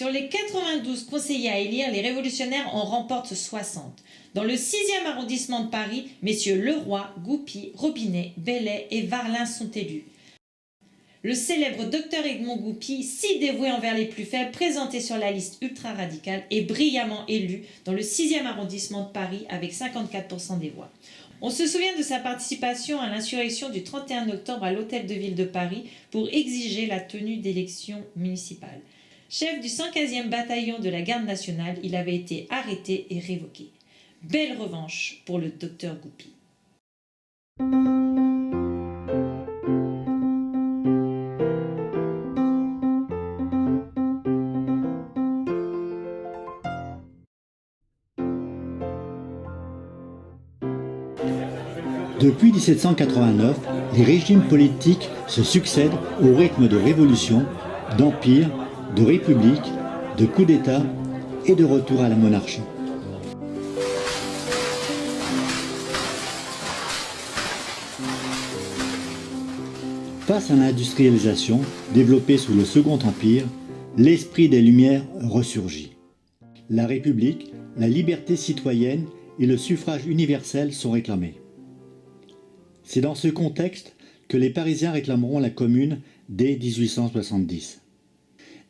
Sur les 92 conseillers à élire, les révolutionnaires en remportent 60. Dans le 6e arrondissement de Paris, messieurs Leroy, Goupy, Robinet, Bellay et Varlin sont élus. Le célèbre docteur Edmond Goupy, si dévoué envers les plus faibles, présenté sur la liste ultra-radicale, est brillamment élu dans le 6e arrondissement de Paris avec 54% des voix. On se souvient de sa participation à l'insurrection du 31 octobre à l'Hôtel de Ville de Paris pour exiger la tenue d'élections municipales. Chef du 115e bataillon de la Garde nationale, il avait été arrêté et révoqué. Belle revanche pour le docteur Goupy. Depuis 1789, les régimes politiques se succèdent au rythme de révolutions, d'empires, de républiques, de coups d'État et de retour à la monarchie. Face à l'industrialisation développée sous le Second Empire, l'esprit des Lumières ressurgit. La République, la liberté citoyenne et le suffrage universel sont réclamés. C'est dans ce contexte que les Parisiens réclameront la Commune dès 1870.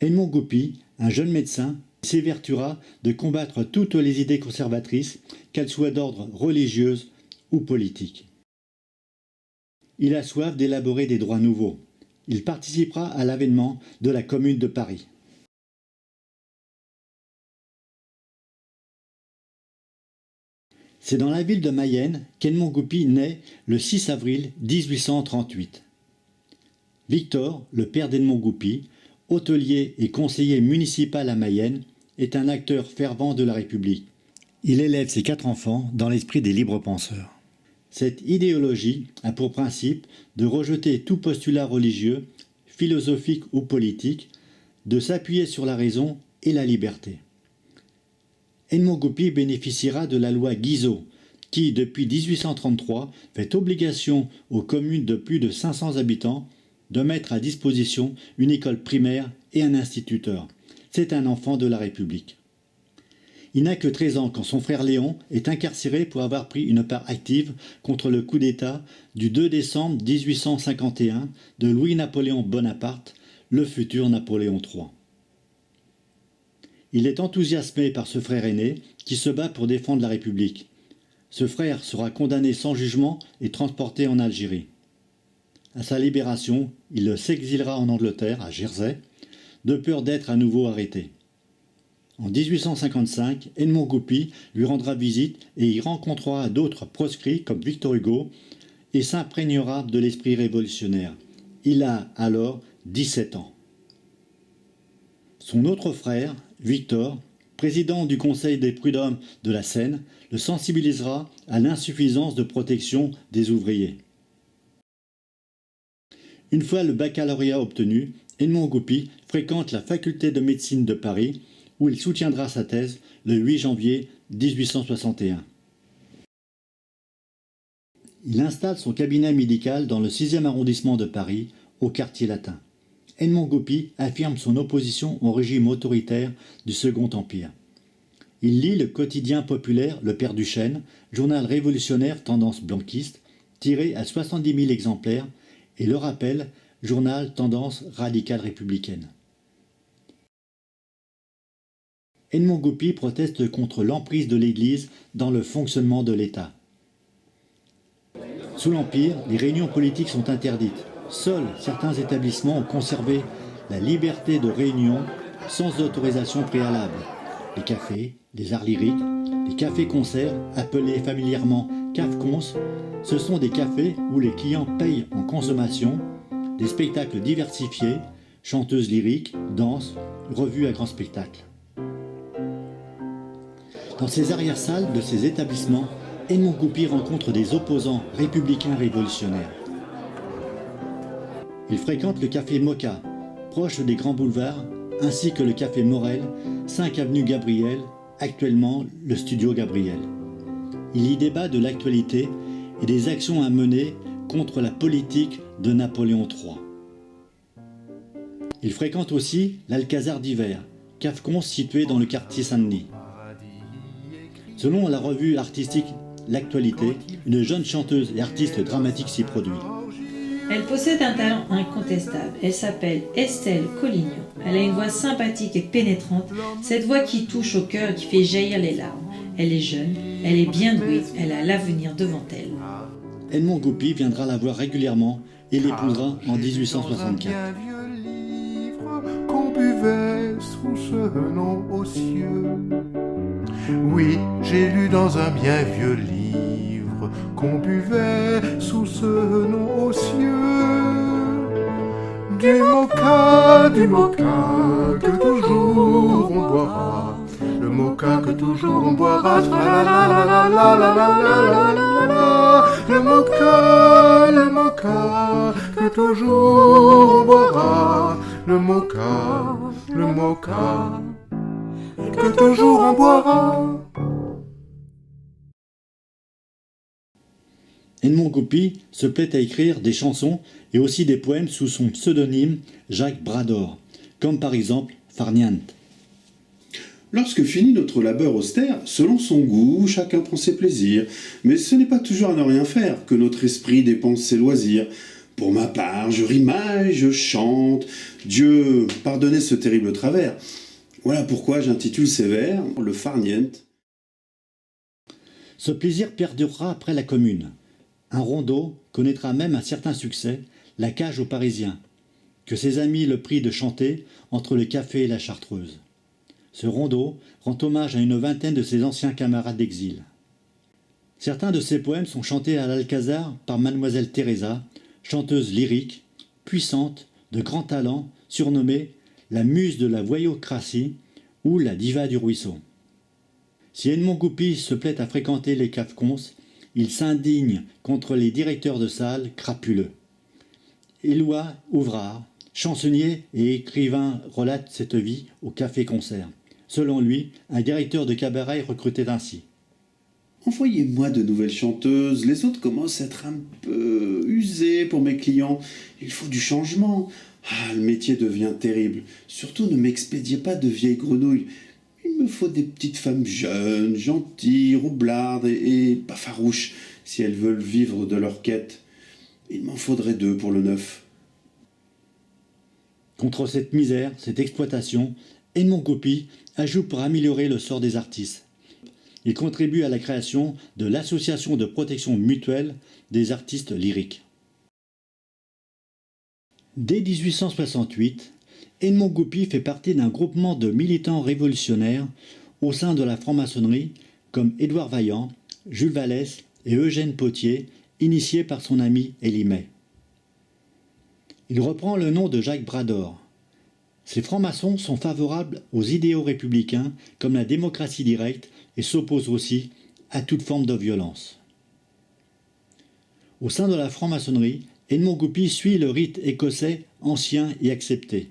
Edmond Goupy, un jeune médecin, s'évertuera de combattre toutes les idées conservatrices, qu'elles soient d'ordre religieuse ou politique. Il a soif d'élaborer des droits nouveaux. Il participera à l'avènement de la Commune de Paris. C'est dans la ville de Mayenne qu'Edmond Goupy naît le 6 avril 1838. Victor, le père d'Edmond Goupy, hôtelier et conseiller municipal à Mayenne, est un acteur fervent de la République. Il élève ses 4 enfants dans l'esprit des libres penseurs. Cette idéologie a pour principe de rejeter tout postulat religieux, philosophique ou politique, de s'appuyer sur la raison et la liberté. Edmond Goupy bénéficiera de la loi Guizot, qui, depuis 1833, fait obligation aux communes de plus de 500 habitants de mettre à disposition une école primaire et un instituteur. C'est un enfant de la République. Il n'a que 13 ans quand son frère Léon est incarcéré pour avoir pris une part active contre le coup d'État du 2 décembre 1851 de Louis-Napoléon Bonaparte, le futur Napoléon III. Il est enthousiasmé par ce frère aîné qui se bat pour défendre la République. Ce frère sera condamné sans jugement et transporté en Algérie. À sa libération, il s'exilera en Angleterre, à Jersey, de peur d'être à nouveau arrêté. En 1855, Edmond Goupy lui rendra visite et y rencontrera d'autres proscrits comme Victor Hugo et s'imprégnera de l'esprit révolutionnaire. Il a alors 17 ans. Son autre frère, Victor, président du Conseil des prud'hommes de la Seine, le sensibilisera à l'insuffisance de protection des ouvriers. Une fois le baccalauréat obtenu, Edmond Goupy fréquente la faculté de médecine de Paris, où il soutiendra sa thèse le 8 janvier 1861. Il installe son cabinet médical dans le 6e arrondissement de Paris, au quartier latin. Edmond Goupy affirme son opposition au régime autoritaire du Second Empire. Il lit le quotidien populaire Le Père Duchesne, journal révolutionnaire tendance blanquiste, tiré à 70 000 exemplaires, et Le Rappel, journal tendance radicale républicaine. Edmond Goupy proteste contre l'emprise de l'Église dans le fonctionnement de l'État. Sous l'Empire, les réunions politiques sont interdites. Seuls certains établissements ont conservé la liberté de réunion sans autorisation préalable. Les cafés, les arts lyriques, les cafés-concerts, appelés familièrement cafcons, ce sont des cafés où les clients payent en consommation, des spectacles diversifiés, chanteuses lyriques, danses, revues à grand spectacle. Dans ces arrière-salles de ces établissements, Edmond Goupy rencontre des opposants républicains révolutionnaires. Il fréquente le café Moka, proche des grands boulevards, ainsi que le café Morel, 5 avenue Gabriel, actuellement le studio Gabriel. Il y débat de l'actualité et des actions à mener contre la politique de Napoléon III. Il fréquente aussi l'Alcazar d'hiver, cafecons situé dans le quartier Saint-Denis. Selon la revue artistique L'Actualité, une jeune chanteuse et artiste dramatique s'y produit. Elle possède un talent incontestable. Elle s'appelle Estelle Collignon. Elle a une voix sympathique et pénétrante, cette voix qui touche au cœur et qui fait jaillir les larmes. Elle est jeune, elle est bien douée, elle a l'avenir devant elle. Edmond Goupy viendra la voir régulièrement et l'épousera en 1864. Qu'on buvait sous ce nom aux cieux. Oui, j'ai lu dans un bien vieux livre qu'on buvait sous ce nom aux cieux. Du mocha, que toujours on boira. Le mocha que toujours on boira. Le mocha que toujours on boira. Le mocha que toujours on boira. Edmond Goupy se plaît à écrire des chansons et aussi des poèmes sous son pseudonyme Jacques Brador, comme par exemple Farniente. Lorsque finit notre labeur austère, selon son goût, chacun prend ses plaisirs. Mais ce n'est pas toujours à ne rien faire que notre esprit dépense ses loisirs. Pour ma part, je rimaille, je chante. Dieu, pardonnez ce terrible travers. Voilà pourquoi j'intitule ces vers le Farniente. Ce plaisir perdurera après la Commune. Un rondeau connaîtra même un certain succès, la cage aux Parisiens, que ses amis le prient de chanter entre le café et la Chartreuse. Ce rondeau rend hommage à une vingtaine de ses anciens camarades d'exil. Certains de ses poèmes sont chantés à l'Alcazar par mademoiselle Teresa, chanteuse lyrique, puissante, de grand talent, surnommée la muse de la voyoucratie ou la diva du ruisseau. Si Edmond Goupy se plaît à fréquenter les cafecons, il s'indigne contre les directeurs de salles crapuleux. Éloi Ouvrard, chansonnier et écrivain, relate cette vie au café-concert. Selon lui, un directeur de cabaret recrutait ainsi. Envoyez-moi de nouvelles chanteuses, les autres commencent à être un peu usées pour mes clients. Il faut du changement. Ah, le métier devient terrible. Surtout ne m'expédiez pas de vieilles grenouilles. Il me faut des petites femmes jeunes, gentilles, roublardes et pas farouches, si elles veulent vivre de leur quête. Il m'en faudrait 2 pour le 9. Contre cette misère, cette exploitation, Edmond Goupy ajoute pour améliorer le sort des artistes. Il contribue à la création de l'Association de protection mutuelle des artistes lyriques. Dès 1868, Edmond Goupy fait partie d'un groupement de militants révolutionnaires au sein de la franc-maçonnerie comme Édouard Vaillant, Jules Vallès et Eugène Pottier, initiés par son ami Élie May. Il reprend le nom de Jacques Brador. Ces francs-maçons sont favorables aux idéaux républicains comme la démocratie directe et s'opposent aussi à toute forme de violence. Au sein de la franc-maçonnerie, Edmond Goupy suit le rite écossais ancien et accepté.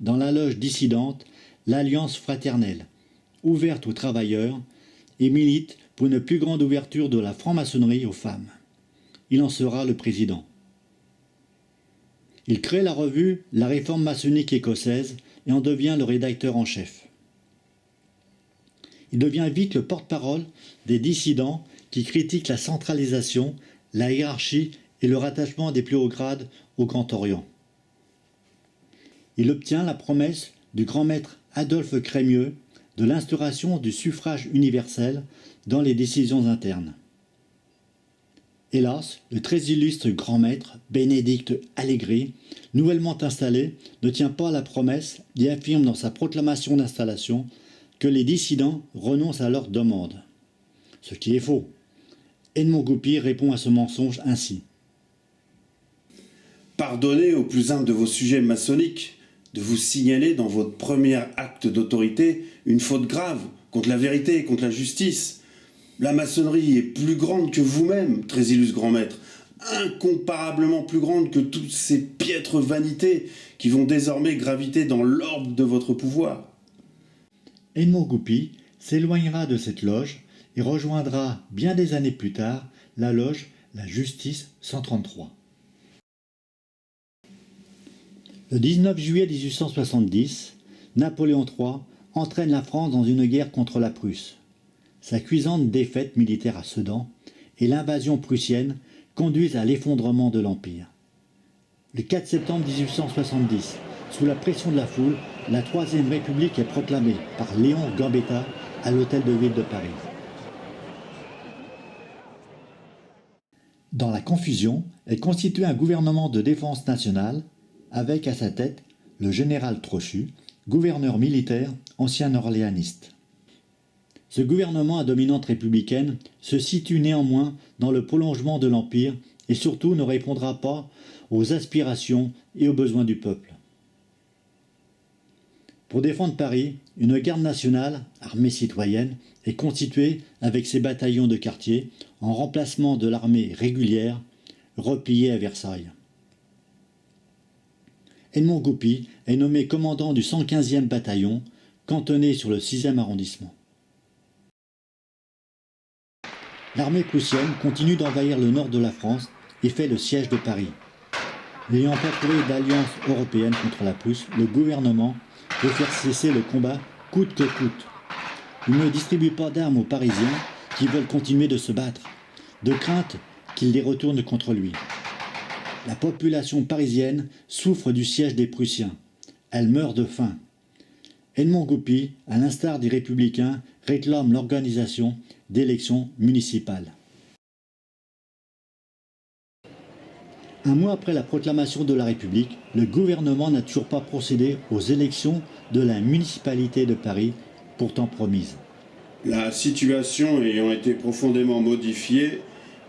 Dans la loge dissidente, l'Alliance fraternelle, ouverte aux travailleurs, et milite pour une plus grande ouverture de la franc-maçonnerie aux femmes. Il en sera le président. Il crée la revue La Réforme maçonnique écossaise et en devient le rédacteur en chef. Il devient vite le porte-parole des dissidents qui critiquent la centralisation, la hiérarchie et le rattachement des plus hauts grades au Grand Orient. Il obtient la promesse du grand maître Adolphe Crémieux de l'instauration du suffrage universel dans les décisions internes. Hélas, le très illustre grand maître, Bénédicte Allegri, nouvellement installé, ne tient pas la promesse et affirme dans sa proclamation d'installation que les dissidents renoncent à leur demande. Ce qui est faux. Edmond Goupy répond à ce mensonge ainsi. Pardonnez au plus humble de vos sujets maçonniques de vous signaler dans votre premier acte d'autorité une faute grave contre la vérité et contre la justice. La maçonnerie est plus grande que vous-même, très illustre grand maître, incomparablement plus grande que toutes ces piètres vanités qui vont désormais graviter dans l'orbe de votre pouvoir. Edmond Goupy s'éloignera de cette loge et rejoindra bien des années plus tard la loge La Justice 133. Le 19 juillet 1870, Napoléon III entraîne la France dans une guerre contre la Prusse. Sa cuisante défaite militaire à Sedan et l'invasion prussienne conduisent à l'effondrement de l'Empire. Le 4 septembre 1870, sous la pression de la foule, la Troisième République est proclamée par Léon Gambetta à l'Hôtel de Ville de Paris. Dans la confusion est constitué un gouvernement de défense nationale avec à sa tête le général Trochu, gouverneur militaire, ancien orléaniste. Ce gouvernement à dominante républicaine se situe néanmoins dans le prolongement de l'Empire et surtout ne répondra pas aux aspirations et aux besoins du peuple. Pour défendre Paris, une garde nationale, armée citoyenne, est constituée avec ses bataillons de quartier en remplacement de l'armée régulière repliée à Versailles. Edmond Goupy est nommé commandant du 115e bataillon, cantonné sur le 6e arrondissement. L'armée prussienne continue d'envahir le nord de la France et fait le siège de Paris. N'ayant pas trouvé d'alliance européenne contre la Prusse, le gouvernement veut faire cesser le combat coûte que coûte. Il ne distribue pas d'armes aux Parisiens qui veulent continuer de se battre, de crainte qu'ils les retournent contre lui. La population parisienne souffre du siège des Prussiens. Elle meurt de faim. Edmond Goupy, à l'instar des Républicains, réclame l'organisation d'élections municipales. Un mois après la proclamation de la République, le gouvernement n'a toujours pas procédé aux élections de la municipalité de Paris, pourtant promises. La situation ayant été profondément modifiée,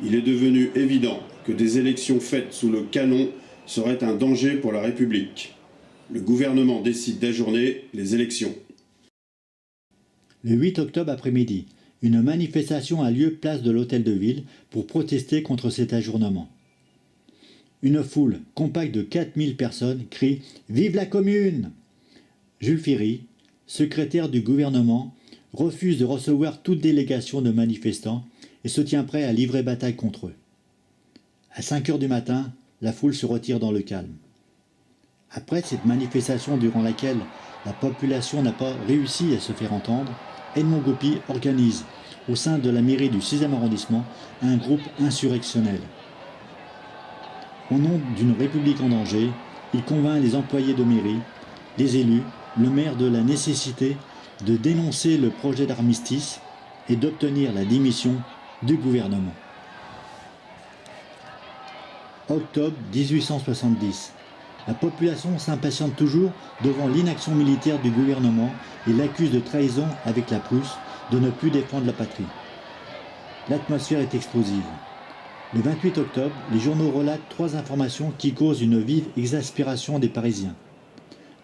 il est devenu évident que des élections faites sous le canon seraient un danger pour la République. Le gouvernement décide d'ajourner les élections. Le 8 octobre après-midi, une manifestation a lieu place de l'Hôtel de Ville pour protester contre cet ajournement. Une foule compacte de 4000 personnes crie « Vive la Commune !» Jules Ferry, secrétaire du gouvernement, refuse de recevoir toute délégation de manifestants et se tient prêt à livrer bataille contre eux. À 5 heures du matin, la foule se retire dans le calme. Après cette manifestation durant laquelle la population n'a pas réussi à se faire entendre, Edmond Goupy organise, au sein de la mairie du 6e arrondissement, un groupe insurrectionnel. Au nom d'une République en danger, il convainc les employés de mairie, les élus, le maire de la nécessité de dénoncer le projet d'armistice et d'obtenir la démission du gouvernement. Octobre 1870. La population s'impatiente toujours devant l'inaction militaire du gouvernement et l'accuse de trahison avec la Prusse, de ne plus défendre la patrie. L'atmosphère est explosive. Le 28 octobre, les journaux relatent 3 informations qui causent une vive exaspération des Parisiens.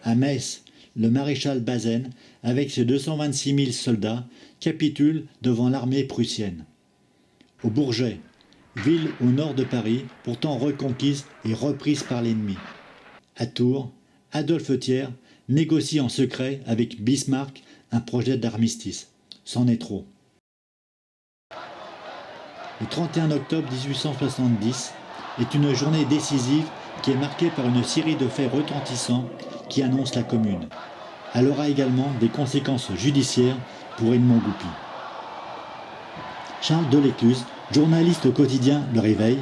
À Metz, le maréchal Bazaine, avec ses 226 000 soldats, capitule devant l'armée prussienne. Au Bourget, ville au nord de Paris, pourtant reconquise et reprise par l'ennemi. À Tours, Adolphe Thiers négocie en secret avec Bismarck un projet d'armistice. C'en est trop. Le 31 octobre 1870 est une journée décisive qui est marquée par une série de faits retentissants qui annoncent la Commune. Elle aura également des conséquences judiciaires pour Edmond Goupy. Charles Delécluze, journaliste au quotidien Le Réveil,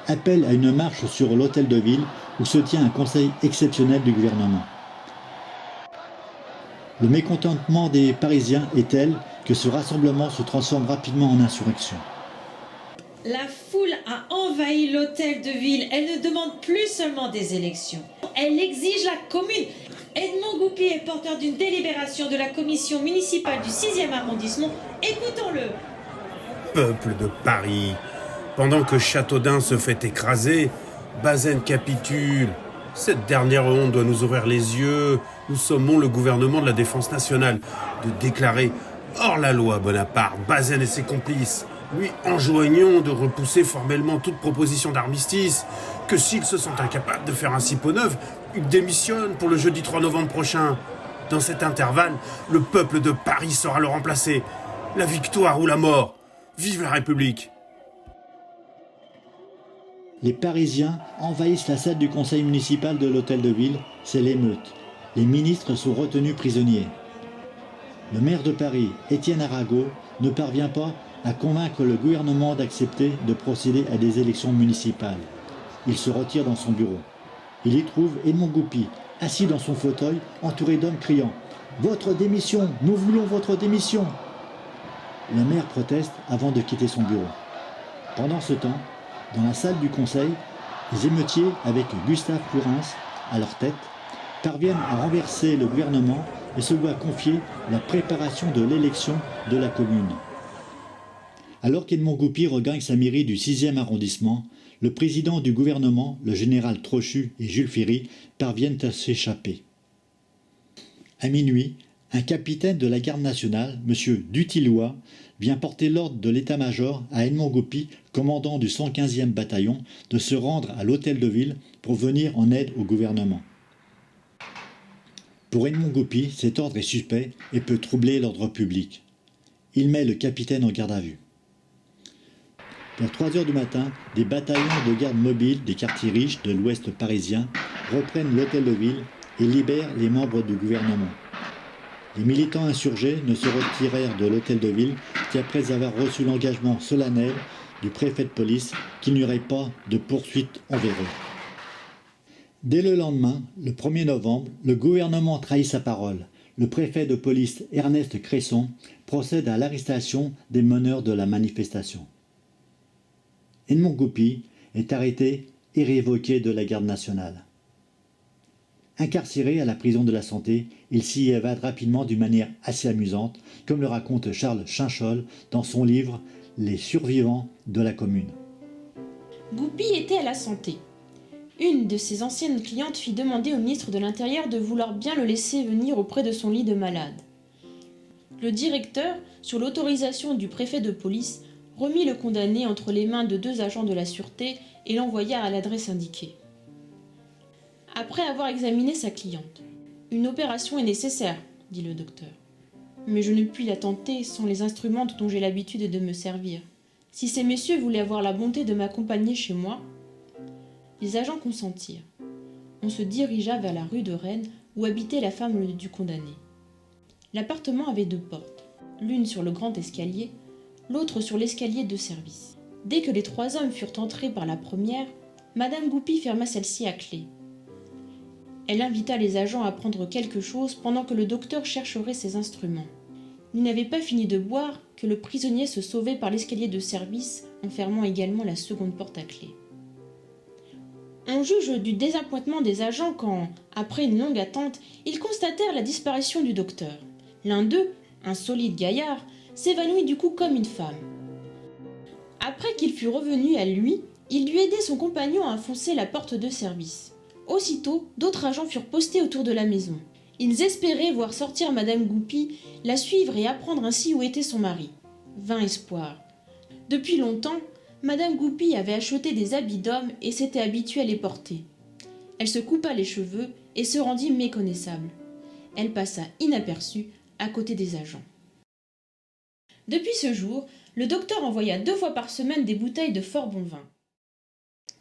appelle à une marche sur l'Hôtel de Ville où se tient un conseil exceptionnel du gouvernement. Le mécontentement des Parisiens est tel que ce rassemblement se transforme rapidement en insurrection. La foule a envahi l'Hôtel de Ville. Elle ne demande plus seulement des élections. Elle exige la Commune. Edmond Goupy est porteur d'une délibération de la commission municipale du 6e arrondissement. Écoutons-le. Peuple de Paris, pendant que Châteaudun se fait écraser, Bazaine capitule. Cette dernière honte doit nous ouvrir les yeux. Nous sommons le gouvernement de la défense nationale de déclarer hors la loi Bonaparte, Bazaine et ses complices, lui enjoignant de repousser formellement toute proposition d'armistice, que s'il se sent incapable de faire ainsi peau neuve, il démissionne pour le jeudi 3 novembre prochain. Dans cet intervalle, le peuple de Paris saura le remplacer. La victoire ou la mort. Vive la République! Les Parisiens envahissent la salle du conseil municipal de l'Hôtel de Ville, c'est l'émeute. Les ministres sont retenus prisonniers. Le maire de Paris, Étienne Arago, ne parvient pas à convaincre le gouvernement d'accepter de procéder à des élections municipales. Il se retire dans son bureau. Il y trouve Edmond Goupy, assis dans son fauteuil, entouré d'hommes criant « Votre démission! Nous voulons votre démission !» Le maire proteste avant de quitter son bureau. Pendant ce temps, dans la salle du conseil, les émeutiers, avec Gustave Flourens à leur tête, parviennent à renverser le gouvernement et se voient confier la préparation de l'élection de la commune. Alors qu'Edmond Goupy regagne sa mairie du 6e arrondissement, le président du gouvernement, le général Trochu et Jules Ferry parviennent à s'échapper. À minuit, un capitaine de la garde nationale, M. Dutillois, vient porter l'ordre de l'état-major à Edmond Goupy, commandant du 115e bataillon, de se rendre à l'hôtel de ville pour venir en aide au gouvernement. Pour Edmond Goupy, cet ordre est suspect et peut troubler l'ordre public. Il met le capitaine en garde à vue. Vers 3 heures du matin, des bataillons de garde mobiles des quartiers riches de l'ouest parisien reprennent l'hôtel de ville et libèrent les membres du gouvernement. Les militants insurgés ne se retirèrent de l'hôtel de ville qu'après avoir reçu l'engagement solennel du préfet de police qu'il n'y aurait pas de poursuite envers eux. Dès le lendemain, le 1er novembre, le gouvernement trahit sa parole. Le préfet de police Ernest Cresson procède à l'arrestation des meneurs de la manifestation. Edmond Goupy est arrêté et révoqué de la garde nationale. Incarcéré à la prison de la Santé, il s'y évade rapidement d'une manière assez amusante, comme le raconte Charles Chinchol dans son livre « Les survivants de la Commune ». Goupy était à la Santé. Une de ses anciennes clientes fit demander au ministre de l'Intérieur de vouloir bien le laisser venir auprès de son lit de malade. Le directeur, sur l'autorisation du préfet de police, remit le condamné entre les mains de 2 agents de la sûreté et l'envoya à l'adresse indiquée. Après avoir examiné sa cliente, « Une opération est nécessaire, dit le docteur. Mais je ne puis la tenter sans les instruments dont j'ai l'habitude de me servir. Si ces messieurs voulaient avoir la bonté de m'accompagner chez moi... » Les agents consentirent. On se dirigea vers la rue de Rennes où habitait la femme du condamné. L'appartement avait 2 portes, l'une sur le grand escalier, l'autre sur l'escalier de service. Dès que les 3 hommes furent entrés par la première, Madame Goupy ferma celle-ci à clé. Elle invita les agents à prendre quelque chose pendant que le docteur chercherait ses instruments. Il n'avait pas fini de boire que le prisonnier se sauvait par l'escalier de service en fermant également la seconde porte à clé. On juge du désappointement des agents quand, après une longue attente, ils constatèrent la disparition du docteur. L'un d'eux, un solide gaillard, s'évanouit du coup comme une femme. Après qu'il fut revenu à lui, il dut aider son compagnon à enfoncer la porte de service. Aussitôt, d'autres agents furent postés autour de la maison. Ils espéraient voir sortir Madame Goupy, la suivre et apprendre ainsi où était son mari. Vain espoir. Depuis longtemps, Madame Goupy avait acheté des habits d'homme et s'était habituée à les porter. Elle se coupa les cheveux et se rendit méconnaissable. Elle passa inaperçue à côté des agents. Depuis ce jour, le docteur envoya 2 fois par semaine des bouteilles de fort bon vin.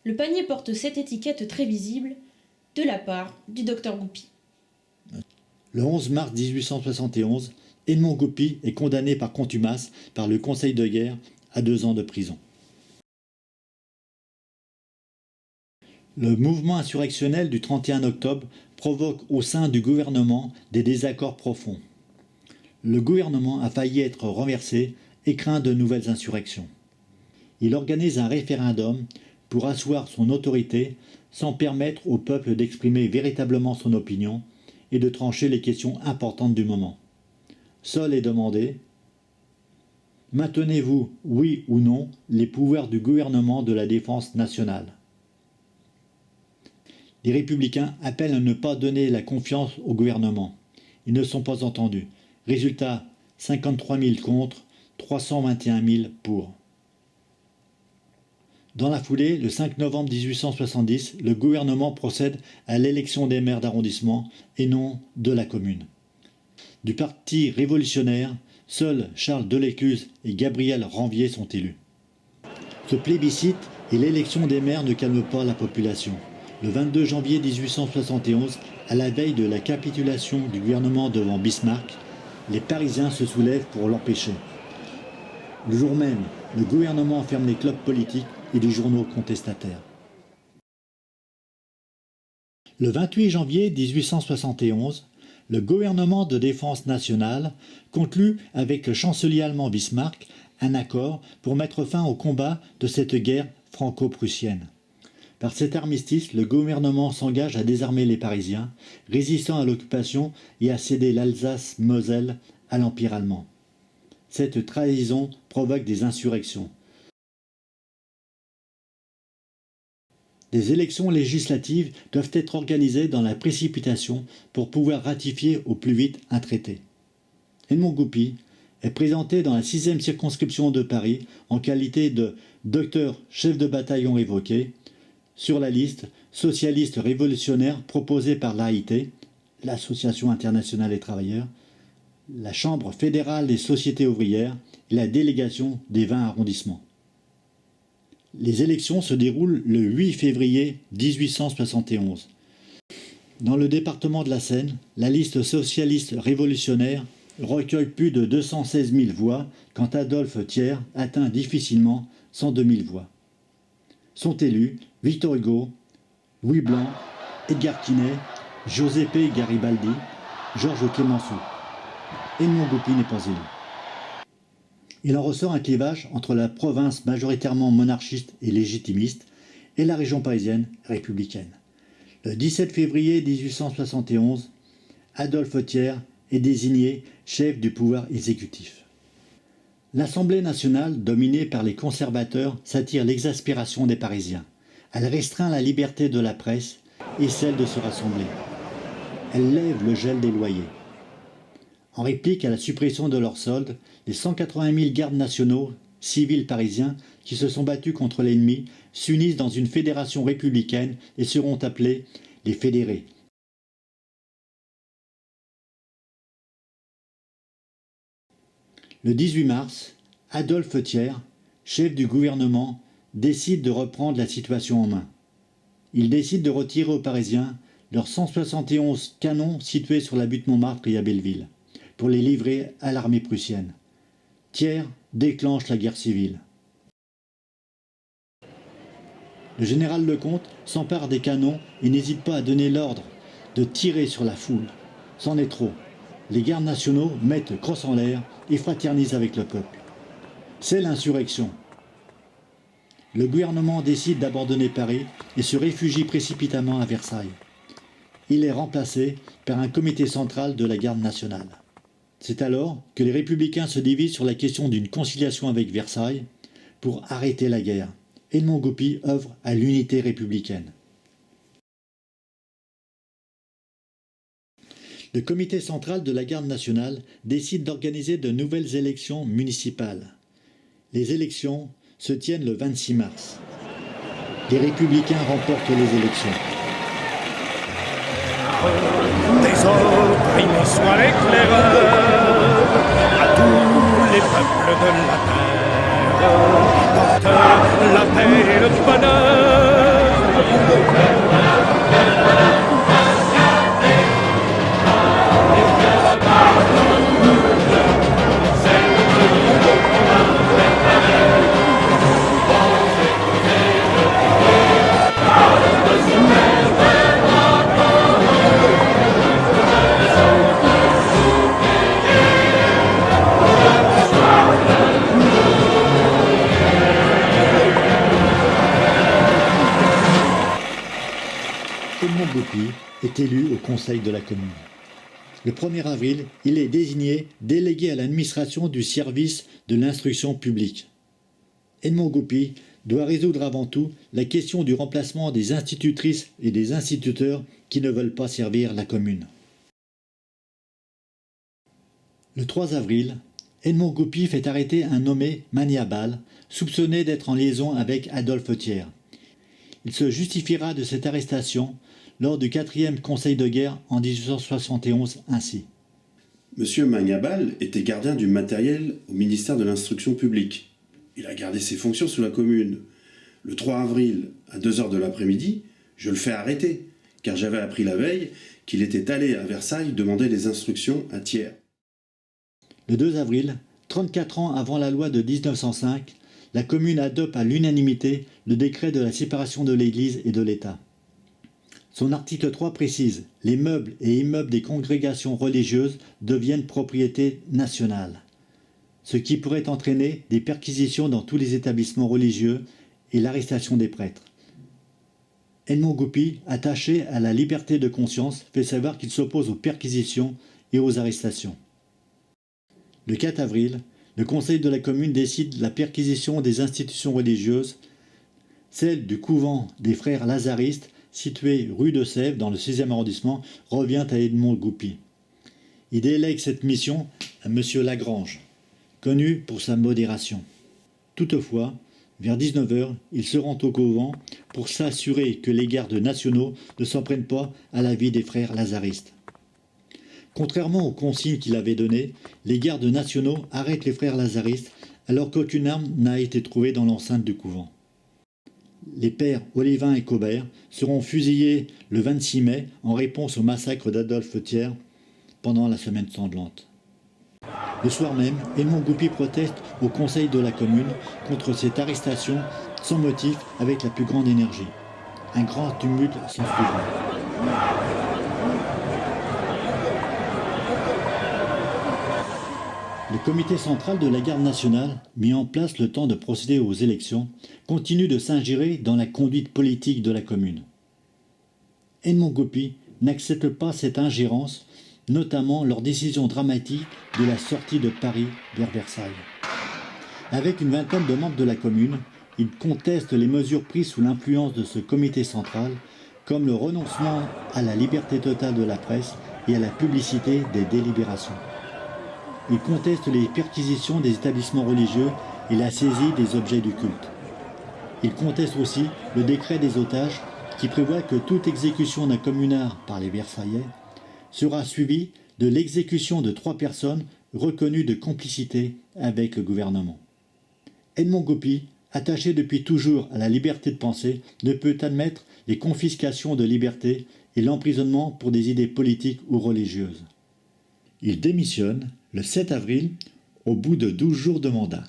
Le panier porte cette étiquette très visible de la part du docteur Goupy. Le 11 mars 1871, Edmond Goupy est condamné par contumace par le Conseil de guerre à 2 ans de prison. Le mouvement insurrectionnel du 31 octobre provoque au sein du gouvernement des désaccords profonds. Le gouvernement a failli être renversé et craint de nouvelles insurrections. Il organise un référendum pour asseoir son autorité sans permettre au peuple d'exprimer véritablement son opinion et de trancher les questions importantes du moment. Seul est demandé « Maintenez-vous, oui ou non, les pouvoirs du gouvernement de la défense nationale ?» Les républicains appellent à ne pas donner la confiance au gouvernement. Ils ne sont pas entendus. Résultat, 53 000 contre, 321 000 pour. Dans la foulée, le 5 novembre 1870, le gouvernement procède à l'élection des maires d'arrondissement et non de la commune. Du parti révolutionnaire, seuls Charles Delescluze et Gabriel Ranvier sont élus. Ce plébiscite et l'élection des maires ne calment pas la population. Le 22 janvier 1871, à la veille de la capitulation du gouvernement devant Bismarck, les Parisiens se soulèvent pour l'empêcher. Le jour même, le gouvernement ferme les clubs politiques et les journaux contestataires. Le 28 janvier 1871, le gouvernement de défense nationale conclut avec le chancelier allemand Bismarck un accord pour mettre fin au combat de cette guerre franco-prussienne. Par cet armistice, le gouvernement s'engage à désarmer les Parisiens, résistant à l'occupation et à céder l'Alsace-Moselle à l'Empire allemand. Cette trahison provoque des insurrections. Des élections législatives doivent être organisées dans la précipitation pour pouvoir ratifier au plus vite un traité. Edmond Goupy est présenté dans la 6e circonscription de Paris en qualité de docteur chef de bataillon révoqué sur la liste socialiste révolutionnaire proposée par l'AIT, l'Association internationale des travailleurs, la Chambre fédérale des sociétés ouvrières et la délégation des 20 arrondissements. Les élections se déroulent le 8 février 1871. Dans le département de la Seine, la liste socialiste révolutionnaire recueille plus de 216 000 voix, quand Adolphe Thiers atteint difficilement 102 000 voix. Sont élus Victor Hugo, Louis Blanc, Edgar Quinet, Giuseppe Garibaldi, Georges Clemenceau. Edmond Goupy n'est pas élu. Il en ressort un clivage entre la province majoritairement monarchiste et légitimiste et la région parisienne républicaine. Le 17 février 1871, Adolphe Thiers est désigné chef du pouvoir exécutif. L'Assemblée nationale, dominée par les conservateurs, s'attire l'exaspération des Parisiens. Elle restreint la liberté de la presse et celle de se rassembler. Elle lève le gel des loyers. En réplique à la suppression de leurs soldes, les 180 000 gardes nationaux, civils parisiens, qui se sont battus contre l'ennemi, s'unissent dans une fédération républicaine et seront appelés les fédérés. Le 18 mars, Adolphe Thiers, chef du gouvernement, décide de reprendre la situation en main. Il décide de retirer aux Parisiens leurs 171 canons situés sur la butte Montmartre et à Belleville, pour les livrer à l'armée prussienne. Thiers déclenche la guerre civile. Le général Lecomte s'empare des canons et n'hésite pas à donner l'ordre de tirer sur la foule. C'en est trop. Les gardes nationaux mettent crosse en l'air et fraternisent avec le peuple. C'est l'insurrection. Le gouvernement décide d'abandonner Paris et se réfugie précipitamment à Versailles. Il est remplacé par un comité central de la garde nationale. C'est alors que les républicains se divisent sur la question d'une conciliation avec Versailles pour arrêter la guerre. Edmond Goupy œuvre à l'unité républicaine. Le comité central de la garde nationale décide d'organiser de nouvelles élections municipales. Les élections se tiennent le 26 mars. Les républicains remportent les élections. Désopprimé soit l'éclaireur à tous les peuples de la terre, porteur la paix et le bonheur. Edmond Goupy est élu au Conseil de la Commune. Le 1er avril, il est désigné délégué à l'administration du service de l'instruction publique. Edmond Goupy doit résoudre avant tout la question du remplacement des institutrices et des instituteurs qui ne veulent pas servir la commune. Le 3 avril, Edmond Goupy fait arrêter un nommé Maniabal, soupçonné d'être en liaison avec Adolphe Thiers. Il se justifiera de cette arrestation lors du 4e Conseil de guerre en 1871 ainsi. Monsieur Maniabal était gardien du matériel au ministère de l'Instruction publique. Il a gardé ses fonctions sous la Commune. Le 3 avril, à 2h de l'après-midi, je le fais arrêter, car j'avais appris la veille qu'il était allé à Versailles demander des instructions à Thiers. Le 2 avril, 34 ans avant la loi de 1905, la commune adopte à l'unanimité le décret de la séparation de l'Église et de l'État. Son article 3 précise « Les meubles et immeubles des congrégations religieuses deviennent propriété nationale », ce qui pourrait entraîner des perquisitions dans tous les établissements religieux et l'arrestation des prêtres. Edmond Goupy, attaché à la liberté de conscience, fait savoir qu'il s'oppose aux perquisitions et aux arrestations. Le 4 avril, le conseil de la commune décide la perquisition des institutions religieuses. Celle du couvent des frères lazaristes, situé rue de Sèvres dans le 6e arrondissement, revient à Edmond Goupy. Il délègue cette mission à M. Lagrange, connu pour sa modération. Toutefois, vers 19h, il se rend au couvent pour s'assurer que les gardes nationaux ne s'en prennent pas à la vie des frères lazaristes. Contrairement aux consignes qu'il avait données, les gardes nationaux arrêtent les frères lazaristes alors qu'aucune arme n'a été trouvée dans l'enceinte du couvent. Les pères Olivin et Cobert seront fusillés le 26 mai en réponse au massacre d'Adolphe Thiers pendant la semaine sanglante. Le soir même, Edmond Goupy proteste au conseil de la commune contre cette arrestation sans motif avec la plus grande énergie. Un grand tumulte s'ensuivra. Le comité central de la garde nationale, mis en place le temps de procéder aux élections, continue de s'ingérer dans la conduite politique de la commune. Edmond Goupy n'accepte pas cette ingérence, notamment leur décision dramatique de la sortie de Paris vers Versailles. Avec une vingtaine de membres de la commune, il conteste les mesures prises sous l'influence de ce comité central, comme le renoncement à la liberté totale de la presse et à la publicité des délibérations. Il conteste les perquisitions des établissements religieux et la saisie des objets du culte. Il conteste aussi le décret des otages qui prévoit que toute exécution d'un communard par les Versaillais sera suivie de l'exécution de 3 personnes reconnues de complicité avec le gouvernement. Edmond Goupy, attaché depuis toujours à la liberté de penser, ne peut admettre les confiscations de liberté et l'emprisonnement pour des idées politiques ou religieuses. Il démissionne le 7 avril au bout de 12 jours de mandat.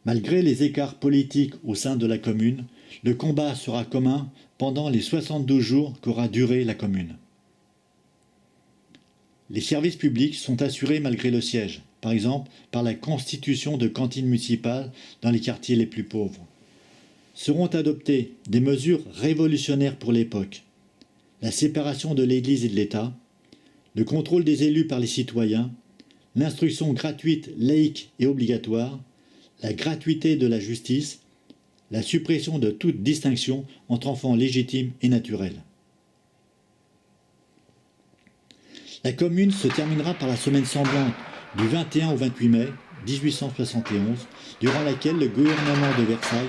Malgré les écarts politiques au sein de la commune, le combat sera commun pendant les 72 jours qu'aura duré la commune. Les services publics sont assurés malgré le siège, par exemple par la constitution de cantines municipales dans les quartiers les plus pauvres. Seront adoptées des mesures révolutionnaires pour l'époque, la séparation de l'Église et de l'État, le contrôle des élus par les citoyens, l'instruction gratuite, laïque et obligatoire, la gratuité de la justice, la suppression de toute distinction entre enfants légitimes et naturels. La commune se terminera par la semaine sanglante du 21 au 28 mai 1871, durant laquelle le gouvernement de Versailles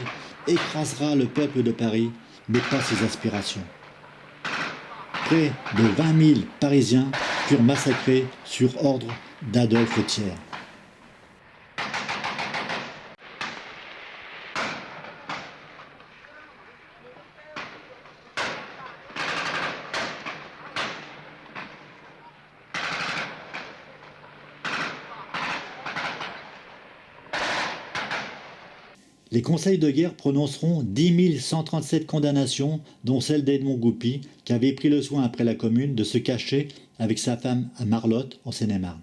écrasera le peuple de Paris, mais pas ses aspirations. Près de 20 000 Parisiens furent massacrés sur ordre d'Adolphe Thiers. Les conseils de guerre prononceront 10 137 condamnations, dont celle d'Edmond Goupy, qui avait pris le soin après la Commune de se cacher avec sa femme à Marlotte, en Seine-et-Marne.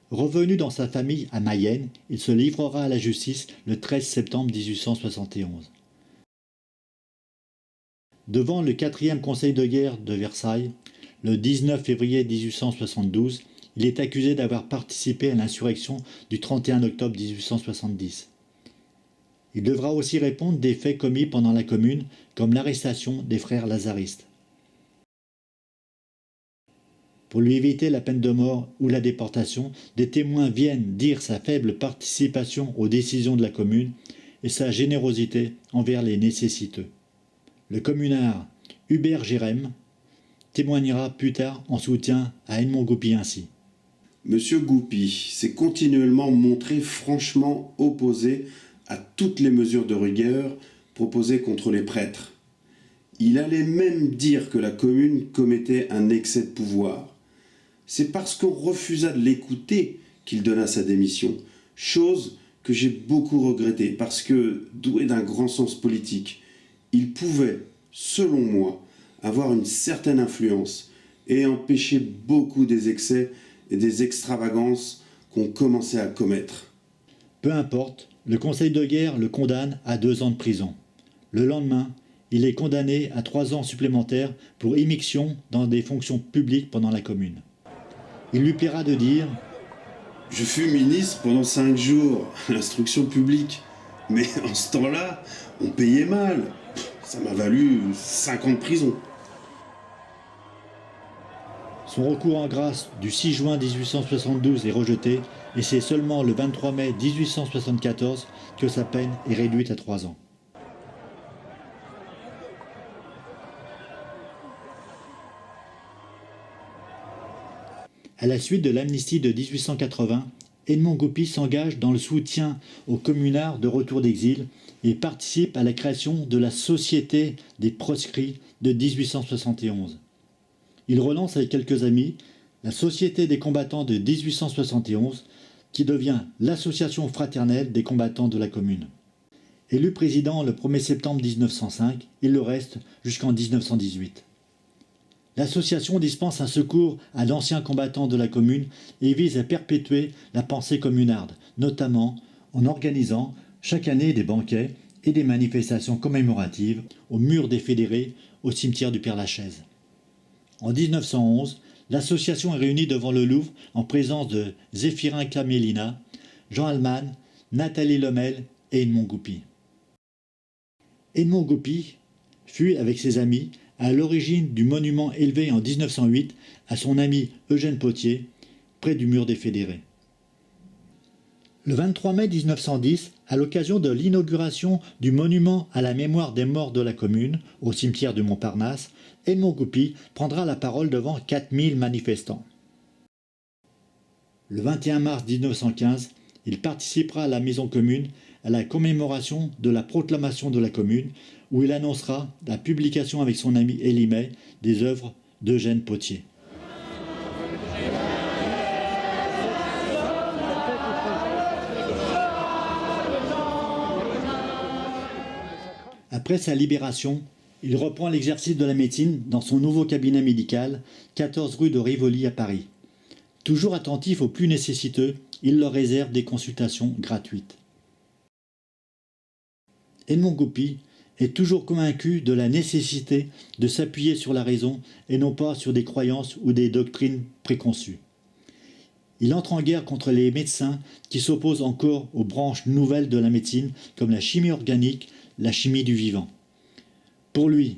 Revenu dans sa famille à Mayenne, il se livrera à la justice le 13 septembre 1871. Devant le 4e conseil de guerre de Versailles, le 19 février 1872, il est accusé d'avoir participé à l'insurrection du 31 octobre 1870. Il devra aussi répondre des faits commis pendant la Commune, comme l'arrestation des frères lazaristes. Pour lui éviter la peine de mort ou la déportation, des témoins viennent dire sa faible participation aux décisions de la Commune et sa générosité envers les nécessiteux. Le communard Hubert Gérème témoignera plus tard en soutien à Edmond Goupy ainsi. Monsieur Goupy s'est continuellement montré franchement opposé à toutes les mesures de rigueur proposées contre les prêtres. Il allait même dire que la commune commettait un excès de pouvoir. C'est parce qu'on refusa de l'écouter qu'il donna sa démission, chose que j'ai beaucoup regrettée parce que, doué d'un grand sens politique, il pouvait, selon moi, avoir une certaine influence et empêcher beaucoup des excès et des extravagances qu'on commençait à commettre. Peu importe, le Conseil de guerre le condamne à 2 ans de prison. Le lendemain, il est condamné à 3 ans supplémentaires pour immixtion dans des fonctions publiques pendant la Commune. Il lui plaira de dire « Je fus ministre pendant 5 jours à l'instruction publique, mais en ce temps-là, on payait mal. Ça m'a valu 5 ans de prison. » Son recours en grâce du 6 juin 1872 est rejeté et c'est seulement le 23 mai 1874 que sa peine est réduite à 3 ans. À la suite de l'amnistie de 1880, Edmond Goupy s'engage dans le soutien aux communards de retour d'exil et participe à la création de la Société des proscrits de 1871. Il relance avec quelques amis la Société des combattants de 1871, qui devient l'Association fraternelle des combattants de la Commune. Élu président le 1er septembre 1905, il le reste jusqu'en 1918. L'association dispense un secours à d'anciens combattants de la Commune et vise à perpétuer la pensée communarde, notamment en organisant chaque année des banquets et des manifestations commémoratives au mur des fédérés au cimetière du Père-Lachaise. En 1911, l'association est réunie devant le Louvre en présence de Zéphirin Camélina, Jean Alman, Nathalie Lemel et Edmond Goupy. Edmond Goupy fut, avec ses amis, à l'origine du monument élevé en 1908 à son ami Eugène Pottier, près du mur des fédérés. Le 23 mai 1910, à l'occasion de l'inauguration du monument à la mémoire des morts de la Commune, au cimetière de Montparnasse, Edmond Goupy prendra la parole devant 4000 manifestants. Le 21 mars 1915, il participera à la Maison Commune à la commémoration de la proclamation de la Commune, où il annoncera la publication avec son ami Élie May des œuvres d'Eugène Pottier. Après sa libération, il reprend l'exercice de la médecine dans son nouveau cabinet médical, 14 rue de Rivoli à Paris. Toujours attentif aux plus nécessiteux, il leur réserve des consultations gratuites. Edmond Goupy est toujours convaincu de la nécessité de s'appuyer sur la raison et non pas sur des croyances ou des doctrines préconçues. Il entre en guerre contre les médecins qui s'opposent encore aux branches nouvelles de la médecine comme la chimie organique, la chimie du vivant. Pour lui,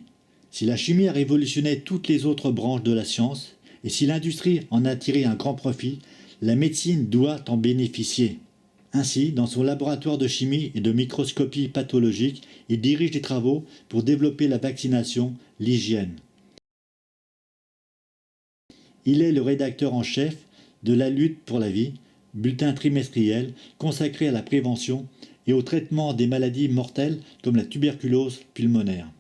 si la chimie a révolutionné toutes les autres branches de la science et si l'industrie en a tiré un grand profit, la médecine doit en bénéficier. Ainsi, dans son laboratoire de chimie et de microscopie pathologique, il dirige des travaux pour développer la vaccination, l'hygiène. Il est le rédacteur en chef de La lutte pour la vie, bulletin trimestriel consacré à la prévention et au traitement des maladies mortelles comme la tuberculose pulmonaire.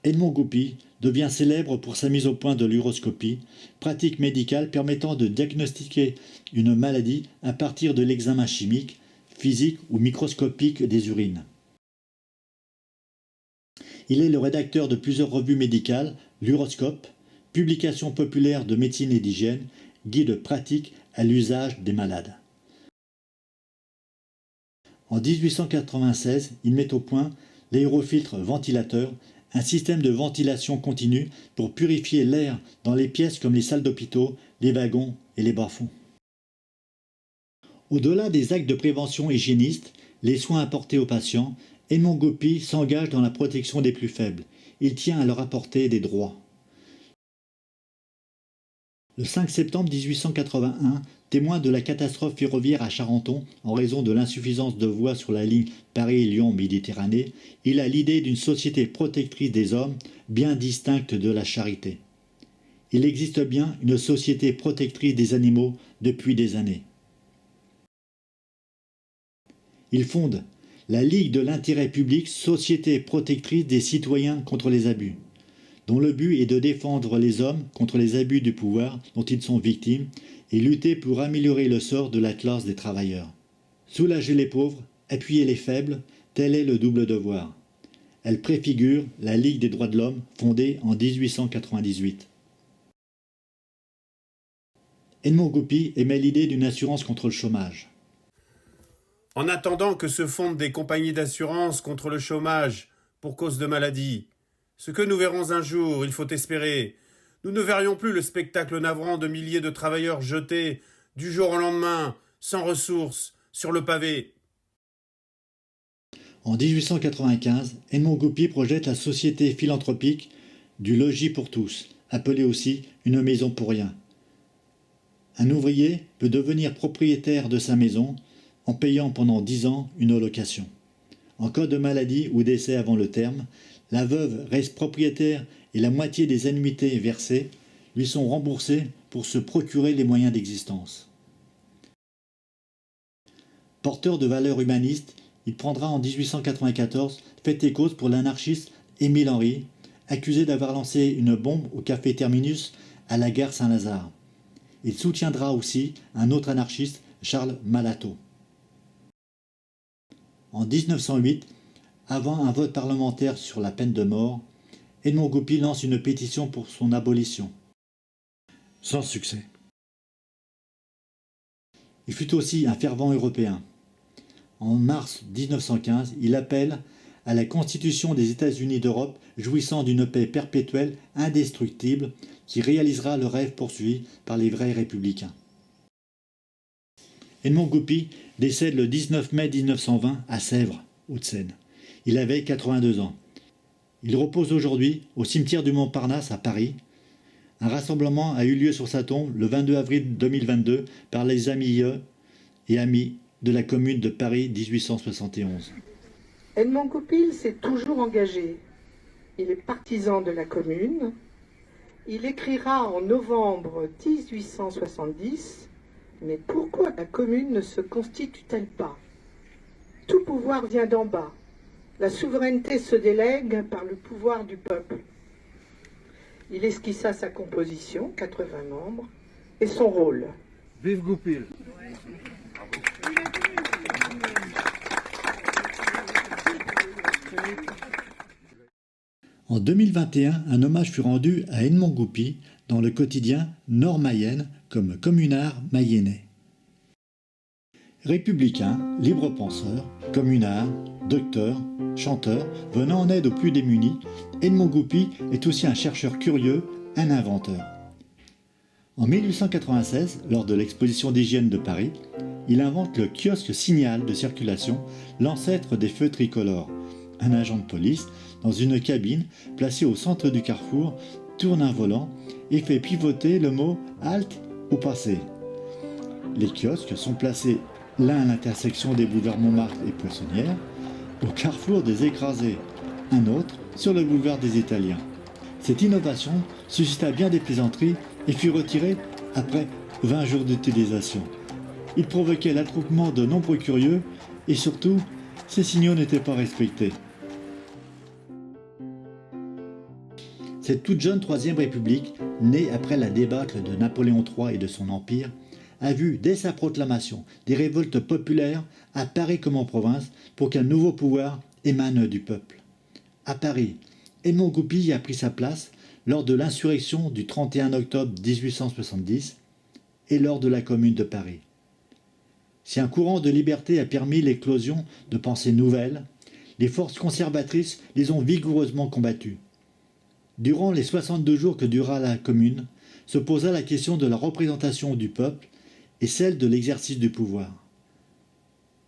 Edmond Goupy devient célèbre pour sa mise au point de l'uroscopie, pratique médicale permettant de diagnostiquer une maladie à partir de l'examen chimique, physique ou microscopique des urines. Il est le rédacteur de plusieurs revues médicales, l'Uroscope, publication populaire de médecine et d'hygiène, guide pratique à l'usage des malades. En 1896, il met au point l'aérofiltre ventilateur, un système de ventilation continue pour purifier l'air dans les pièces comme les salles d'hôpitaux, les wagons et les bas-fonds. Au-delà des actes de prévention hygiéniste, les soins apportés aux patients, Edmond Goupy s'engage dans la protection des plus faibles. Il tient à leur apporter des droits. Le 5 septembre 1881, témoin de la catastrophe ferroviaire à Charenton en raison de l'insuffisance de voies sur la ligne Paris-Lyon-Méditerranée, il a l'idée d'une société protectrice des hommes bien distincte de la charité. Il existe bien une société protectrice des animaux depuis des années. Il fonde la Ligue de l'intérêt public, société protectrice des citoyens contre les abus. dont le but est de défendre les hommes contre les abus du pouvoir dont ils sont victimes et lutter pour améliorer le sort de la classe des travailleurs. Soulager les pauvres, appuyer les faibles, tel est le double devoir. Elle préfigure la Ligue des droits de l'homme fondée en 1898. Edmond Goupy émet l'idée d'une assurance contre le chômage. En attendant que se fondent des compagnies d'assurance contre le chômage pour cause de maladie, ce que nous verrons un jour, il faut espérer, nous ne verrions plus le spectacle navrant de milliers de travailleurs jetés, du jour au lendemain, sans ressources, sur le pavé. En 1895, Edmond Goupy projette la société philanthropique du logis pour tous, appelée aussi une maison pour rien. Un ouvrier peut devenir propriétaire de sa maison en payant pendant 10 ans une location. En cas de maladie ou décès avant le terme, la veuve reste propriétaire et la moitié des annuités versées lui sont remboursées pour se procurer les moyens d'existence. Porteur de valeurs humanistes, il prendra en 1894 fait et cause pour l'anarchiste Émile Henry, accusé d'avoir lancé une bombe au café Terminus à la gare Saint-Lazare. Il soutiendra aussi un autre anarchiste, Charles Malato. En 1908, avant un vote parlementaire sur la peine de mort, Edmond Goupy lance une pétition pour son abolition. Sans succès. Il fut aussi un fervent européen. En mars 1915, il appelle à la Constitution des États-Unis d'Europe jouissant d'une paix perpétuelle indestructible qui réalisera le rêve poursuivi par les vrais républicains. Edmond Goupy décède le 19 mai 1920 à Sèvres, Hauts-de-Seine. Il avait 82 ans. Il repose aujourd'hui au cimetière du Montparnasse à Paris. Un rassemblement a eu lieu sur sa tombe le 22 avril 2022 par les amis et amis de la Commune de Paris 1871. Edmond Goupy s'est toujours engagé. Il est partisan de la Commune. Il écrira en novembre 1870 « Mais pourquoi la Commune ne se constitue-t-elle pas? Tout pouvoir vient d'en bas. La souveraineté se délègue par le pouvoir du peuple. » Il esquissa sa composition, 80 membres, et son rôle. Vive Goupil. En 2021, un hommage fut rendu à Edmond Goupy dans le quotidien Nord-Mayenne comme communard mayennais. Républicain, libre penseur, communard, docteur, chanteur, venant en aide aux plus démunis, Edmond Goupy est aussi un chercheur curieux, un inventeur. En 1896, lors de l'exposition d'hygiène de Paris, il invente le kiosque signal de circulation, l'ancêtre des feux tricolores. Un agent de police, dans une cabine placée au centre du carrefour, tourne un volant et fait pivoter le mot « halte » ou « passer ». Les kiosques sont placés l'un à l'intersection des boulevards Montmartre et Poissonnière, au carrefour des Écrasés, un autre sur le boulevard des Italiens. Cette innovation suscita bien des plaisanteries et fut retirée après 20 jours d'utilisation. Il provoquait l'attroupement de nombreux curieux et surtout, ces signaux n'étaient pas respectés. Cette toute jeune Troisième République, née après la débâcle de Napoléon III et de son empire, a vu dès sa proclamation des révoltes populaires à Paris comme en province pour qu'un nouveau pouvoir émane du peuple. À Paris, Edmond Goupy a pris sa place lors de l'insurrection du 31 octobre 1870 et lors de la Commune de Paris. Si un courant de liberté a permis l'éclosion de pensées nouvelles, les forces conservatrices les ont vigoureusement combattues. Durant les 62 jours que dura la Commune, se posa la question de la représentation du peuple et celle de l'exercice du pouvoir.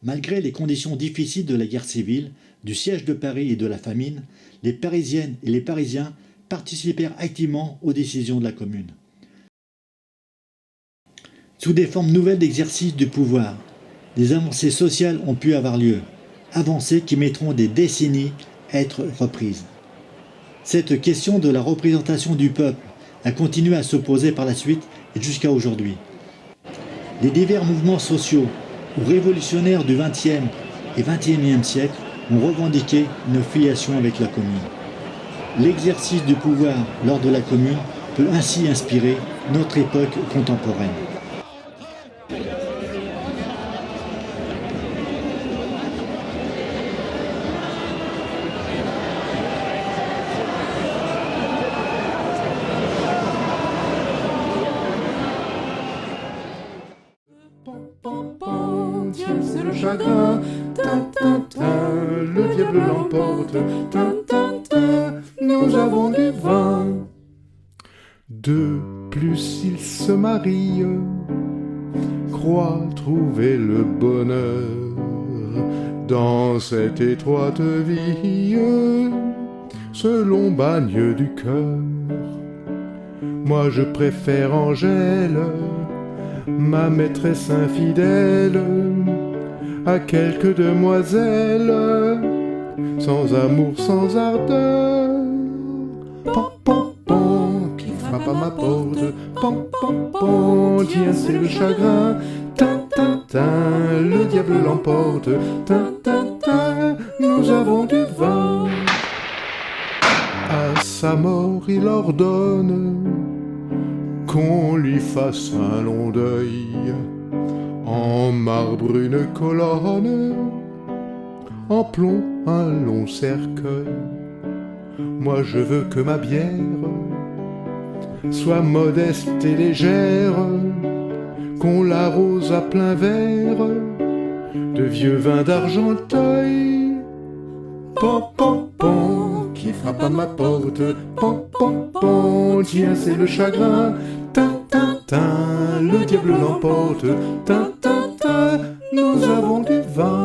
Malgré les conditions difficiles de la guerre civile, du siège de Paris et de la famine, les Parisiennes et les Parisiens participèrent activement aux décisions de la Commune. Sous des formes nouvelles d'exercice du pouvoir, des avancées sociales ont pu avoir lieu, avancées qui mettront des décennies à être reprises. Cette question de la représentation du peuple a continué à se poser par la suite et jusqu'à aujourd'hui. Les divers mouvements sociaux ou révolutionnaires du XXe et XXIe siècle ont revendiqué une filiation avec la Commune. L'exercice du pouvoir lors de la Commune peut ainsi inspirer notre époque contemporaine. Tiens, c'est le chagrin, le diable l'emporte, nous avons du vin. De plus ils se marient, croient trouver le bonheur dans cette étroite vie, selon bagne du cœur. Moi je préfère Angèle, ma maîtresse infidèle, à quelques demoiselles, sans amour, sans ardeur. Pan, pan, pan, qui frappe à ma porte, pan, pan, pan, tiens, c'est le chagrin, tin, tin, tin, le diable l'emporte, tin, tin, tin, nous avons du vin. À sa mort, il ordonne qu'on lui fasse un long deuil, en marbre une colonne, en plomb un long cercueil. Moi je veux que ma bière soit modeste et légère, qu'on l'arrose à plein verre de vieux vin d'Argenteuil. Pan, pan, pan, qui frappe à ma porte, pan, pan, pan, tiens, c'est le chagrin, tin, tin, tin, le diable l'emporte, tin, tin, tin, nous avons du vin.